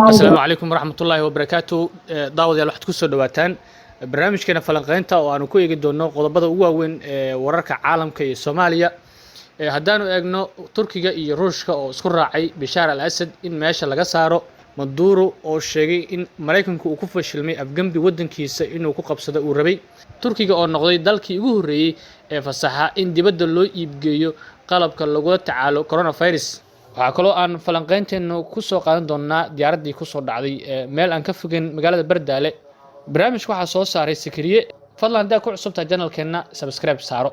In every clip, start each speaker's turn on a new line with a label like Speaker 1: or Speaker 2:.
Speaker 1: السلام عليكم ورحمة الله وبركاته. دعوة يا لحد كسر دواتان برنامج كنا فلنقينتا وأنا كوي جد إنه قضبضة وين ورك عالم كي الصومالية هدانو إنه تركيا روشكا أو سكر راعي بشار الأسد إن ماشى لقى صاروا مدورو أو شيء إن مريكن كوكوف الشلمي أفجم بودن كيس إنه كوكب صدق وربي تركيا أو نقضي دالك يجوري فصحة إن دبدل له يبجيو قلب كاللغات تعالو كورونا فيروس. waxaa kaloo aan falanqaynteenu ku soo qaadan doonaa diyaaradii ku soo dhacday meel aan ka fogeyn magaalada Bardaale. barnaamijka waxaa soo saaray Sikriye. fadlan hadaa ku cusubtaa channelkeena subscribe saaro.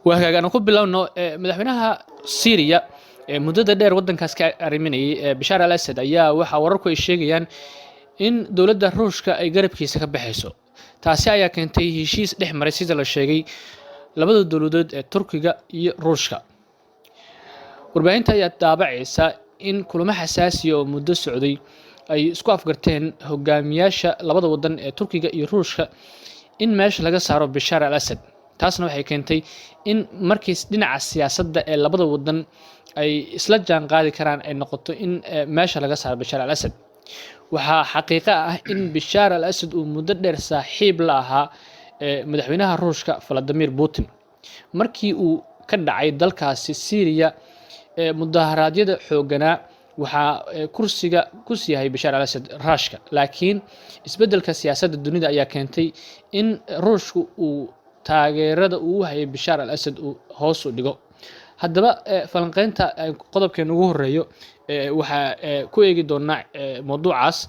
Speaker 1: waxaan ku bilowno madaxweynaha Syria muddada dheer wadankaas ka ariminayay Bashar al-Assad ayaa waxa wararku ay sheegayaan in dawladda Ruushka ay garabkiisa ka baxayso. taasi ayaa keentay heshiis dhex maray sida la sheegay labada dawladood ee Turkiga iyo Ruushka. warbaahinta ayaa daabacaysa in kulamo xasaasi oo muddo socday ay isku afgarteen hogaamiyaasha labada wadan ee Turkiga iyo Ruushka in meesha laga saaro Bashar al-Assad. taasna waxay keentay in markii dhinaca siyaasadda ee labada wadan ay isla jaan qaadi karaan ay noqoto in meesha laga saaro Bashar al-Assad. waxaa xaqiiqo ah in Bashar al-Assad uu muddo dheer saaxiib la ahaa madaxweynaha Ruushka Vladimir Putin. markii uu ka dhacay dalkaasi Syria mudaharaadyada xoogana waxa kursiga ku siyahay Bashar al-Assad Ruushka, laakiin isbedelka siyaasadda dunida ayaa keentay in Ruushku uu taageerada uu hayay Bashar al-Assad uu hoos u dhigo. haddaba falanqaynta qodobkeena ugu horeeyo waxa ku eegi doonaa mowduucaas.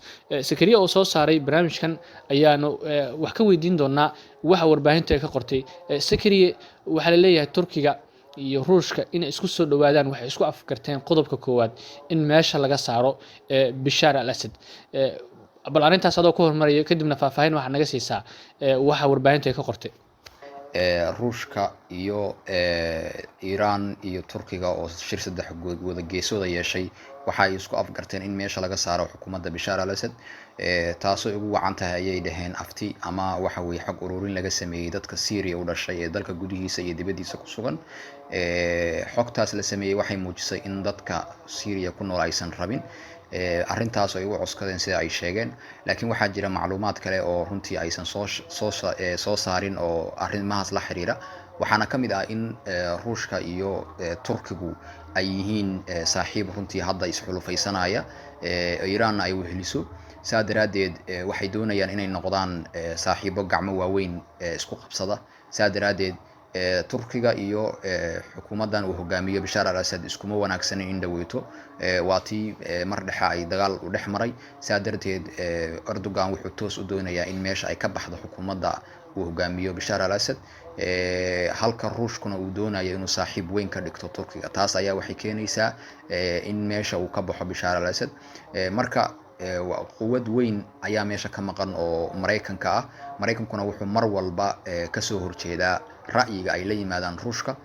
Speaker 1: Sikriye oo soo saaray barnaamijkan ayaanu wax ka weydiin doonaa waxa warbaahinta ay ka qortay. Sikriye waxa la leeyahay Turkiga iyo Ruushka in isku soo dhawaadaan waxay isku afkarteen qodobka koowaad in meesha laga saaro Bashar al-Assad. bal arintaas adoo ku hormaraya kadibna faahfaahin waxa naga siisaa waxa warbaahinta ay ka qortay.
Speaker 2: ruushka iyo Iran iyo Turkiga oo shir saddex wada geesooda yeeshay waxa ay isku afgarteen in meesha laga saaro xukuumadda Bashar al-Assad. taasoo ugu wacan tahay ayay dhaheen afti ama waxa weey xog ururin laga sameeyay dadka Syria u dhashay ee dalka gudihiisa iyo dibadiisa ku sugan. xogtaas la sameeyay waxay muujisay in dadka Syria ku nool aysan rabin arrintaas ay u cuskadeen sida ay sheegeen, laakiin waxaa jira macluumaad kale oo runtii aysan soo saarin oo arrimahaas la xiriira. waxaana ka mid ah in Ruushka iyo Turkigu ay yihiin saaxiib runtii hadda isxulufaysanaya Iran ay weheliso. saa daraadeed waxay doonayaan inay noqdaan saaxiibo gacmo waaweyn isku qabsada. saa daraadeed Turkiga iyo xukuumadan uu hogaamiyo Bashar al-Assad iskuma wanaagsan in dhaweeto waatii mar dhexe ay dagaal u dhex maray. saa darteed Erdogan wuxuu toos u doonayaa in meesha ay ka baxdo xukuumadda uu hogaamiyo Bashar al-Assad halka Ruushkuna uu doonayo inuu saaxiib weyn ka dhigto Turkiga. taas ayaa waxay keenaysaa in meesha uu ka baxo Bashar al-Assad. marka quwad weyn ayaa meesha ka maqan oo Mareykanka ah. Mareykankuna wuxuu mar walba ka soo horjeedaa ra'yiga ay la yimaadaan Ruushka.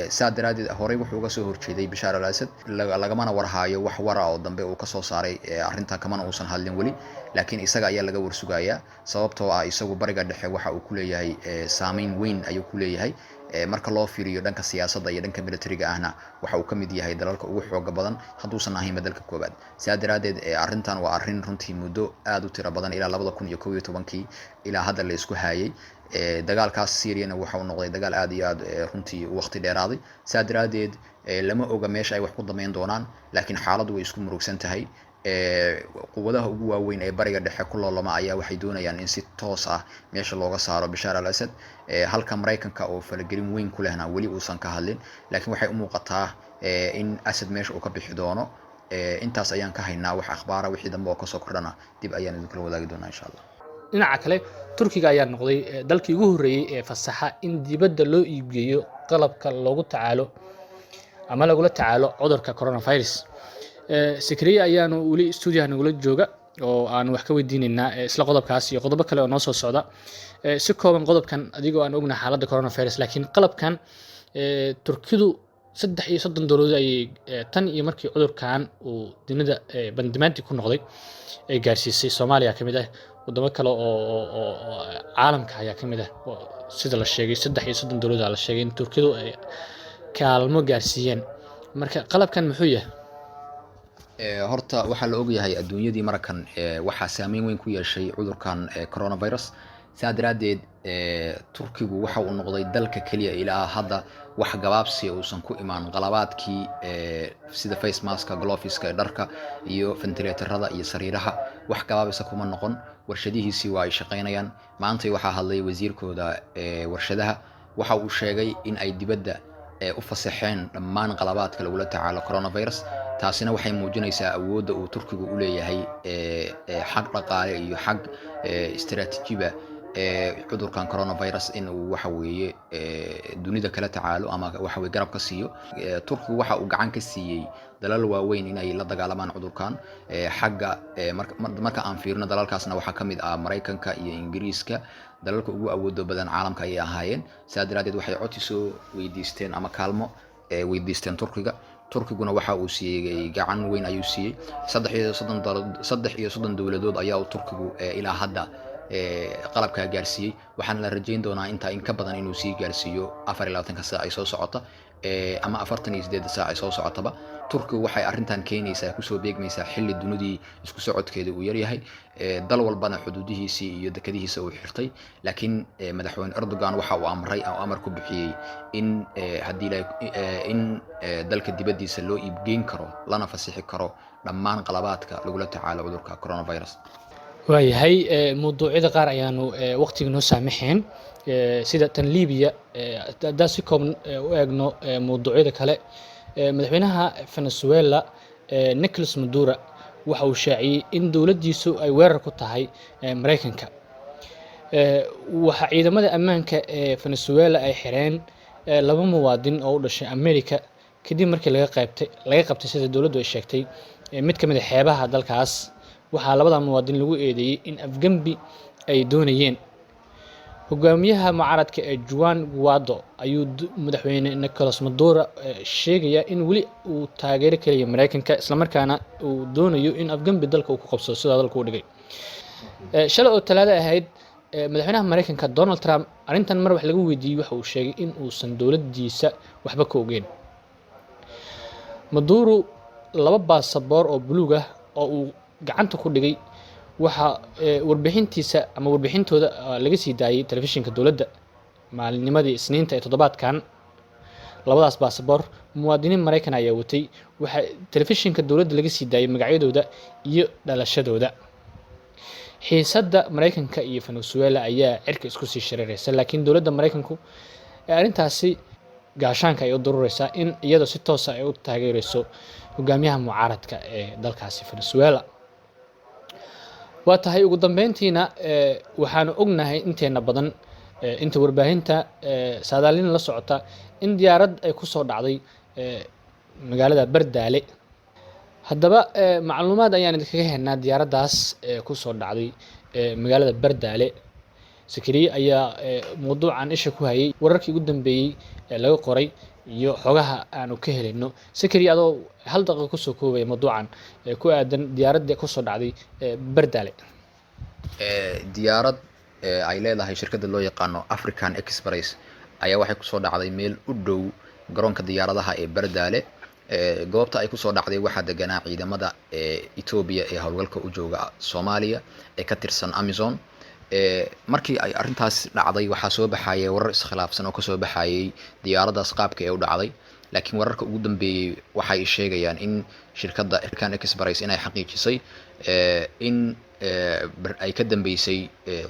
Speaker 2: saa daraadeed horey wuxuu uga soo horjeeday Bashar al-Assad lagamana warhaayo wax wara oo dambe uu ka soo saaray arrintan kamana uusan hadlin wali, laakiin isaga ayaa laga warsugayaa sababtoo ah isagu bariga dhexe waxa uu ku leeyahay saameyn weyn ayuu ku leeyahay. marka loo fiiriyo dhanka siyaasadda iyo dhanka militariga ahna waxa uu ka mid yahay dalalka ugu xooga badan hadduusan ahayn dalka koobaad. saa daraadeed arrintan waa arrin runtii muddo aad u tiro badan ilaa 2011 ilaa hadda la isku hayay. dagaalkaas Syriana waxa uu noqday dagaal aad iyo aad runtii waqti dheeraaday. saa daraadeed lama oga meesha ay wax ku dameyn doonaan, laakiin xaaladdu way isku murugsan tahay. quwadaha ugu waaweyn ee bariga dhexe ku loolama ayaa waxay doonayaan in si toos ah meesha looga saaro Bashar al-Assad. halka Mareykanka oo falagelin weyn ku lehna wali uusan ka hadlin, laakiin waxay u muuqataa in Assad meesha uu ka bixi doono. intaas ayaan ka haynaa wax akhbaar wixii dambe oo ka soo kordhana dib ayaan idin kala wadaagi doonaa insha Allah.
Speaker 1: dhinaca kale Turkiga ayaa noqday dalkii ugu horeeyay ee fasaxa in dibadda loo iibgeeyo qalabka loogu tacaalo ama lagula tacaalo cudurka coronavirus. Sikriye ayaanu wali studio nagula jooga oo aan wax ka weydiinaynaa isla qodobkaas iyo qodobo kale oo noo soo socda. si kooban qodobkan adigoo aan ognahay xaaladda coronavirus, laakiin qalabkan Turkidu 33 dowladood ay tan iyo markii cudurkan uu dunida bandimaanti ku noqday ay gaarsiisay Soomaaliya kamid ah. wadamo kale oo caalamka ayaa ka mid ah sida la sheegay 33 dowladood la sheegay in Turkidu ay kaalmo gaarsiiyeen marka qalabkan muxuu yahay
Speaker 2: horta waxaa la ogyahay adduunyadii markan waxaa saameyn weyn ku yeeshay cudurkan coronavirus saa daraadeed Turkigu waxa uu noqday dalka kaliya ilaa hadda wax gabaabsi uusan ku imaan qalabaadkii sida face mask gloveska dharka iyo ventilatorada iyo sariiraha wax gabaabisa kuma noqon warshadihiisi waa ay shaqeynayaan maanta waxaa hadlay wasiirkooda warshadaha waxa uu sheegay in ay dibadda u fasaxeen dhammaan qalabaadka lagula tacaalo coronavirus taasina waxay muujinaysaa awoodda uu Turkigu u leeyahay xaq dhaqaale iyo xaq istiraatiijiba cudurkan coronavirus in uu waxa weeye dunida kala tacaalo ama waxa weeye garab ka siiyo Turkigu waxa uu gacan ka siiyay dalal waaweyn in ay la dagaalamaan cudurkan xagga marka aan fiirino dalalkaasna waxa kamid ah Mareykanka iyo Ingiriiska dalalka ugu awoodda badan caalamka ay ahaayeen saadaradeed waxay codsi soo weydiisteen ama kaalmo weydiisteen Turkiguna waxa uu siiyay gacan weyn ayuu siiyay 33 dowladood ayaa uu Turkigu ilaa hadda qalabka gaarsiiyay waxaana la rajayn doonaa inta in ka badan inuu sii gaarsiiyo 24 saac ay soo socota ama 48 saac ay soo socotaba Turkigu waxay arintan keenaysaa ku soo beegmaysaa xilli dunidii isku socodkeeda uu yar yahay dal walbana xuduudihiisa iyo dekadihiisa uu xirtay laakiin madaxweyne Erdogan waxa uu amar ku bixiyay in hadii in dalka dibadiisa loo iibgeyn karo lana fasixi karo dhammaan qalabaadka lagula tacaalo cudurka coronavirus
Speaker 1: waayahay mawduucyada qaar ayaanu waqtiga noo saamaxeen sida tan Liibiya haddaan si kooban u eegno mawduucyada kale madaxweynaha Venezuela Nicolas Maduro waxa uu shaaciyay in dowladdiisu ay weerar ku tahay Mareykanka waxa ciidamada ammaanka ee Venezuela ay xireen laba muwaadin oo u dhashay America kadib markii laga qabtay sida dowladdu ay sheegtay mid ka mid ah xeebaha dalkaas waxaa labada muwaadin lagu eedeeyay in Afgambi ay doonayeen hogaamiyaha mucaaradka ee Juan Guaido ayuu madaxweyne Nicolas Maduro sheegaya in wali uu taageero kaliya Mareykanka isla markaana uu doonayo in Afgambi dalka uu ku qabsado sida dalka uu dhigay shalay oo talaada ahayd madaxweynaha Mareykanka Donald Trump arintan mar wax lagu weydiiyay waxa uu sheegay in uusan dowladdiisa waxba ka ogeyn Maduro laba baasaboor oo buluug ah oo uu gacanta ku dhigay waxa warbixintiisa ama warbixintooda laga sii daayay telefishinka dawladda maalinnimadii Isniinta ee toddobaadkan labadaas baasaboor muwaadiniin Mareykan ayaa watay waxa telefishinka dawladda laga sii daayay magacyadooda iyo dhalashadooda xiisadda Mareykanka iyo Venezuela ayaa cirka isku sii shareeraysa laakiin dawladda Mareykanku arintaasi gaashaanka ay u dururaysaa in iyada si toos ah ay u taageerayso hogaamiyaha mucaaradka ee dalkaasi Venezuela waa tahay ugu dambeyntiina waxaanu ognahay inteena badan inta warbaahinta saadaalin la socota in diyaarad ay ku soo dhacday magaalada Bardaale haddaba macluumaad ayaan idinkaga helnaa diyaaraddaas ku soo dhacday magaalada Bardaale Sakariye ayaa mawduucan isha ku hayay wararkii ugu dambeeyay laga qoray iyo xogaha aanu ka helayno Sakariye adoo hal daqiiqo ku soo koobay mawduucan ku aadan diyaaradda ku soo dhacday Bardaale
Speaker 2: diyaarad ay leedahay shirkadda loo yaqaano African Express ayaa waxay ku soo dhacday meel u dhow garoonka diyaaradaha ee Bardaale goobta ay ku soo dhacday waxaa deganaa ciidamada Ethiopia ee howlgalka u jooga Soomaaliya ee ka tirsan Amazon markii ay arintaas dhacday waxa soo baxayay warar iskhilaafsan oo ka soo baxayay diyaaraddaas qaabka ay u dhacday laakiin wararka ugu dambeeyay waxay sheegayaan in shirkadda African Express inay xaqiijisay in ay ka dambeysay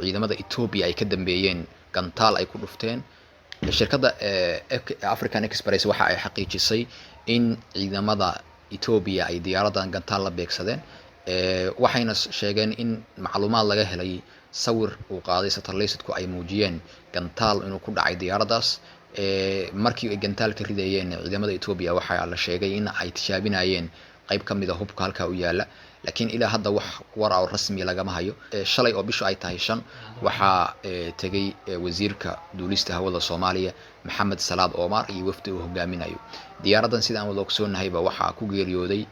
Speaker 2: ciidamada Ethiopia ay ka dambeeyeen gantaal ay ku dhufteen shirkadda African Express waxa ay xaqiijisay in ciidamada Ethiopia ay diyaaraddan gantaal la beegsadeen waxayna sheegeen in macluumaad laga helay sawir uu qaaday satellite-ku ay muujiyeen gantaal inuu ku dhacay diyaaraddaas markii ay gantaalka ridayeen ciidamada Ethiopia waxa la sheegay in ay tijaabinayeen qayb kamid ah hubka halka u yaala laakiin ilaa hadda wax war oo rasmi lagama hayo shalay oo bishu ay tahay 5 waxa tagay wasiirka duulista hawada Soomaaliya Maxamed Salaad Omar iyo wafdi uu hogaaminayo diyaaraddan sidaan wada ogsoonahayba waxa ku geeriyooday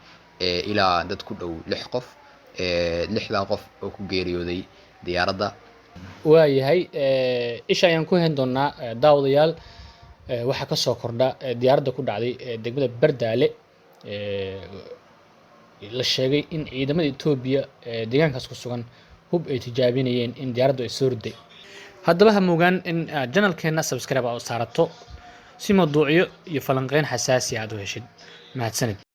Speaker 2: ilaa dad ku dhow 6 qof 6 qof oo ku geeriyooday diyaaradda.
Speaker 1: waayahay isha ayaan ku hayn doonaa daawadayaal waxaa ka soo kordha diyaaradda ku dhacday degmada Bardaale la sheegay in ciidamada Itoobiya deegaankaas ku sugan hub ay tijaabinayeen in diyaaraddu ay soo riday. haddaba ha moogaan in channelkeena subscribe aad u saarato si mawduucyo iyo falanqeyn xasaasi ah aad u heshid. mahadsanid.